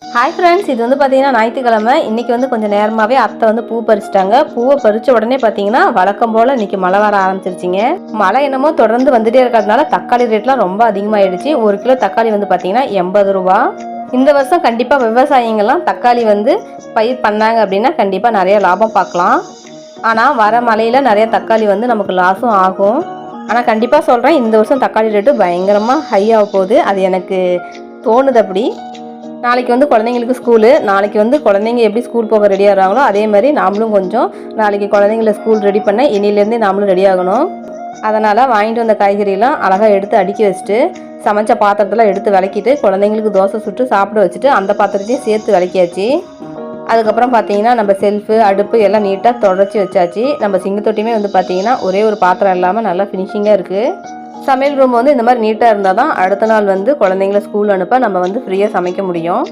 Hi friends, இது வந்து பார்த்தீங்கன்னா ஞாயிற்றுக்கிழமை. இன்றைக்கி வந்து கொஞ்சம் நேரமாகவே அத்தை வந்து பூ பறிச்சிட்டாங்க. பூவை பறித்த உடனே பார்த்தீங்கன்னா வழக்கம் போல் இன்றைக்கி மழை வர ஆரம்பிச்சிருச்சிங்க. மழை என்னமோ தொடர்ந்து வந்துகிட்டே இருக்கிறதுனால தக்காளி ரேட்லாம் ரொம்ப அதிகமாகிடுச்சு. 1 கிலோ தக்காளி வந்து பார்த்தீங்கன்னா 80 ரூபா. இந்த வருஷம் கண்டிப்பாக விவசாயிங்கள்லாம் தக்காளி வந்து பயிர் பண்ணாங்க அப்படின்னா கண்டிப்பாக நிறைய லாபம் பார்க்கலாம். ஆனால் வர மழையில் நிறைய தக்காளி வந்து நமக்கு லாஸும் ஆகும். ஆனால் கண்டிப்பாக சொல்கிறேன், இந்த வருஷம் தக்காளி ரேட்டு பயங்கரமாக ஹை ஆக போகுது. அது எனக்கு தோணுது அப்படி. நாளைக்கு வந்து குழந்தைங்களுக்கு ஸ்கூலு. நாளைக்கு வந்து குழந்தைங்க எப்படி ஸ்கூல் போக ரெடி ஆகிறாங்களோ அதே மாதிரி நாமளும் கொஞ்சம் நாளைக்கு குழந்தைங்கள ஸ்கூல் ரெடி பண்ண இனிலேருந்தே நாமளும் ரெடி ஆகணும். அதனால் வாங்கிட்டு வந்த காய்கறியெல்லாம் அழகாக எடுத்து அடுக்கி வச்சுட்டு சமைச்ச பாத்திரத்தெல்லாம் எடுத்து விளக்கிட்டு குழந்தைங்களுக்கு தோசை சுட்டு சாப்பிட வச்சுட்டு அந்த பாத்திரத்தையும் சேர்த்து விளக்கியாச்சு. அதுக்கப்புறம் பார்த்தீங்கன்னா நம்ம செல்ஃபு அடுப்பு எல்லாம் நீட்டாக தொடச்சி வச்சாச்சு. நம்ம சிங்கு தொட்டியுமே வந்து பார்த்தீங்கன்னா ஒரே ஒரு பாத்திரம் இல்லாமல் நல்லா ஃபினிஷிங்காக இருக்குது. சமையல் ரூம் வந்து இந்த மாதிரி நீட்டாக இருந்தால் தான் அடுத்த நாள் வந்து குழந்தைங்கள ஸ்கூல் அனுப்ப நம்ம வந்து ஃப்ரீயாக சமைக்க முடியும்.